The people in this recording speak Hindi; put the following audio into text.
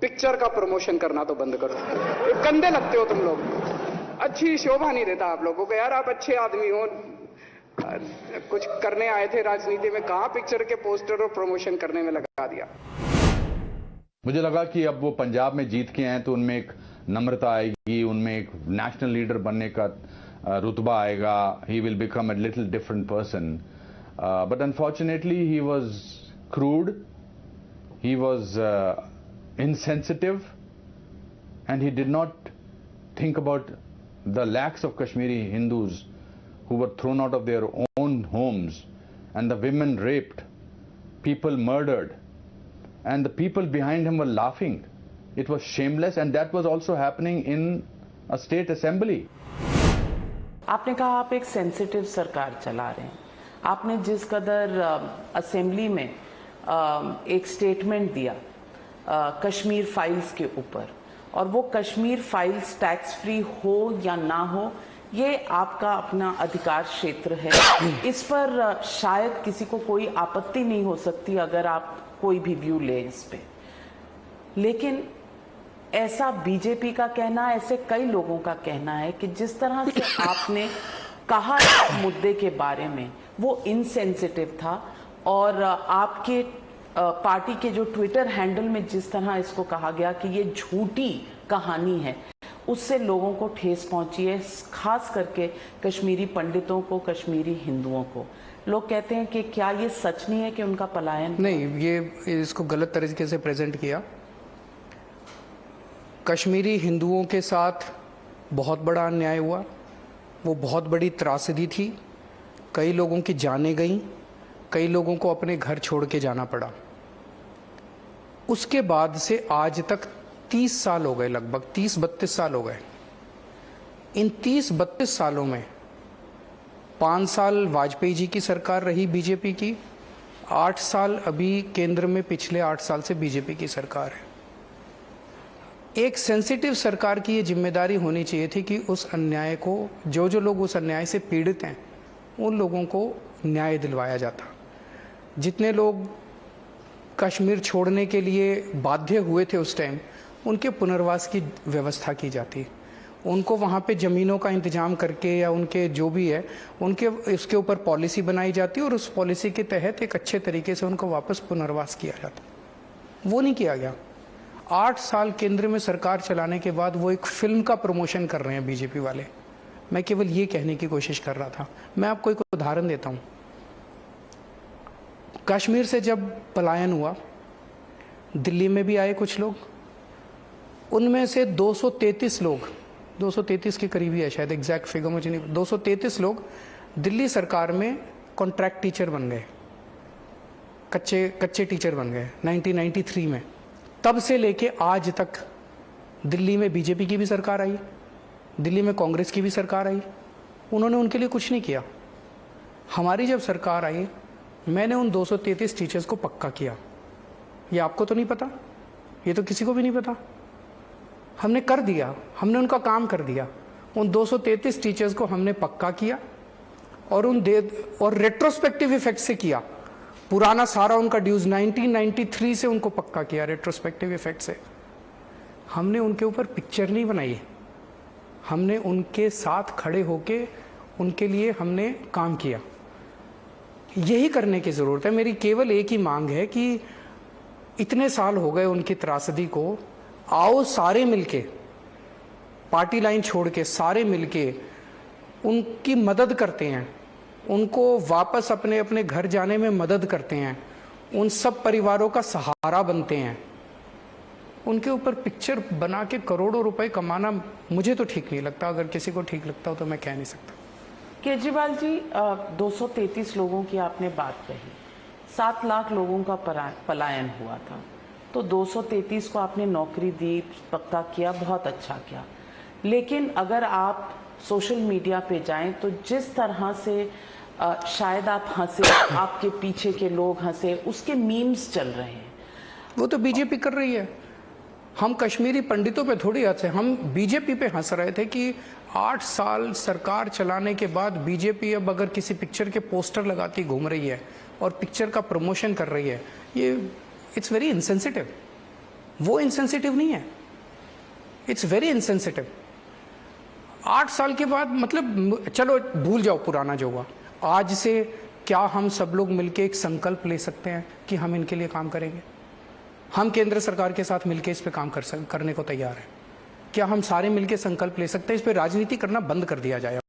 पिक्चर का प्रमोशन करना तो बंद करो। ये गंदे लगते हो तुम लोग, अच्छी शोभा नहीं देता आप लोगों को यार। आप अच्छे आदमी हो, कुछ करने आए थे राजनीति में, कहां पिक्चर के पोस्टर और प्रमोशन करने में लगा दिया। मुझे लगा कि अब वो पंजाब में जीत के आए तो उनमें एक नम्रता आएगी, उनमें एक नेशनल लीडर बनने का रुतबा आएगा, he will become a little different person, but unfortunately he was crude, he was insensitive, and he did not think about the lakhs of Kashmiri Hindus who were thrown out of their own homes, and the women raped, people murdered, and the people behind him were laughing. It was shameless, and that was also happening in a state assembly. आपने कहा आप एक सेंसिटिव सरकार चला रहे हैं। आपने जिस कदर असेंबली में एक स्टेटमेंट दिया कश्मीर फाइल्स के ऊपर, और वो कश्मीर फाइल्स टैक्स फ्री हो या ना हो ये आपका अपना अधिकार क्षेत्र है, इस पर शायद किसी को कोई आपत्ति नहीं हो सकती अगर आप कोई भी व्यू ले इस पे। लेकिन ऐसा बीजेपी का कहना, ऐसे कई लोगों का कहना है कि जिस तरह से आपने कहा इस मुद्दे के बारे में वो इनसेंसिटिव था, और आपके पार्टी के जो ट्विटर हैंडल में जिस तरह इसको कहा गया कि ये झूठी कहानी है, उससे लोगों को ठेस पहुंची है, खास करके कश्मीरी पंडितों को, कश्मीरी हिंदुओं को। लोग कहते हैं कि क्या ये सच नहीं है कि उनका पलायन नहीं, ये इसको गलत तरीके से प्रेजेंट किया। कश्मीरी हिंदुओं के साथ बहुत बड़ा अन्याय हुआ, वो बहुत बड़ी त्रासदी थी, कई लोगों की जानें गईं, कई लोगों को अपने घर छोड़ के जाना पड़ा। उसके बाद से आज तक 30 साल हो गए, लगभग 30-32 साल हो गए। इन 30-32 सालों में 5 साल वाजपेयी जी की सरकार रही बीजेपी की, 8 साल अभी केंद्र में पिछले 8 साल से बीजेपी की सरकार है। एक सेंसिटिव सरकार की ये जिम्मेदारी होनी चाहिए थी कि उस अन्याय को, जो लोग उस अन्याय से पीड़ित हैं, उन लोगों को न्याय दिलवाया जाता। जितने लोग कश्मीर छोड़ने के लिए बाध्य हुए थे उस टाइम, उनके पुनर्वास की व्यवस्था की जाती, उनको वहाँ पे ज़मीनों का इंतजाम करके या उनके जो भी है उनके उसके ऊपर पॉलिसी बनाई जाती और उस पॉलिसी के तहत एक अच्छे तरीके से उनको वापस पुनर्वास किया जाता। वो नहीं किया गया। 8 साल केंद्र में सरकार चलाने के बाद वो एक फिल्म का प्रमोशन कर रहे हैं बीजेपी वाले। मैं केवल ये कहने की कोशिश कर रहा था। मैं आपको एक उदाहरण देता हूँ। कश्मीर से जब पलायन हुआ, दिल्ली में भी आए कुछ लोग, उनमें से 233 लोग, 233 के करीब ही है शायद, एग्जैक्ट फिगर मुझे नहीं, 233 लोग दिल्ली सरकार में कॉन्ट्रैक्ट टीचर बन गए, कच्चे टीचर बन गए 1993 में। तब से लेके आज तक दिल्ली में बीजेपी की भी सरकार आई, दिल्ली में कांग्रेस की भी सरकार आई, उन्होंने उनके लिए कुछ नहीं किया। हमारी जब सरकार आई, मैंने उन 233 टीचर्स को पक्का किया। ये आपको तो नहीं पता, ये तो किसी को भी नहीं पता। हमने कर दिया, हमने उनका काम कर दिया। उन 233 टीचर्स को हमने पक्का किया और रेट्रोस्पेक्टिव इफेक्ट से किया। पुराना सारा उनका ड्यूज 1993 से उनको पक्का किया रेट्रोस्पेक्टिव इफेक्ट से। हमने उनके ऊपर पिक्चर नहीं बनाई, हमने उनके साथ खड़े होके उनके लिए हमने काम किया। यही करने की ज़रूरत है। मेरी केवल एक ही मांग है कि इतने साल हो गए उनकी त्रासदी को, आओ सारे मिलके, पार्टी लाइन छोड़ के सारे मिलके उनकी मदद करते हैं, उनको वापस अपने अपने घर जाने में मदद करते हैं, उन सब परिवारों का सहारा बनते हैं। उनके ऊपर पिक्चर बना के करोड़ों रुपए कमाना मुझे तो ठीक नहीं लगता। अगर किसी को ठीक लगता हो तो मैं कह नहीं सकता। केजरीवाल जी, 233 लोगों की आपने बात कही, 7 लाख लोगों का पलायन हुआ था, तो 233 को आपने नौकरी दी, पक्का किया, बहुत अच्छा किया। लेकिन अगर आप सोशल मीडिया पे जाएं तो जिस तरह से शायद आप हंसे, आपके पीछे के लोग हंसे, उसके मीम्स चल रहे हैं। वो तो बीजेपी कर रही है। हम कश्मीरी पंडितों पे थोड़ी हंसे, हम बीजेपी पे हंस रहे थे कि 8 साल सरकार चलाने के बाद बीजेपी अब अगर किसी पिक्चर के पोस्टर लगाती घूम रही है और पिक्चर का प्रमोशन कर रही है, ये इट्स वेरी इनसेंसिटिव। वो इनसेंसिटिव नहीं है, इट्स वेरी इनसेंसिटिव। 8 साल के बाद मतलब चलो भूल जाओ पुराना जो हुआ, आज से क्या हम सब लोग मिलकर एक संकल्प ले सकते हैं कि हम इनके लिए काम करेंगे? हम केंद्र सरकार के साथ मिलकर इस पे काम करने को तैयार हैं। क्या हम सारे मिलकर संकल्प ले सकते हैं? इस पे राजनीति करना बंद कर दिया जाए।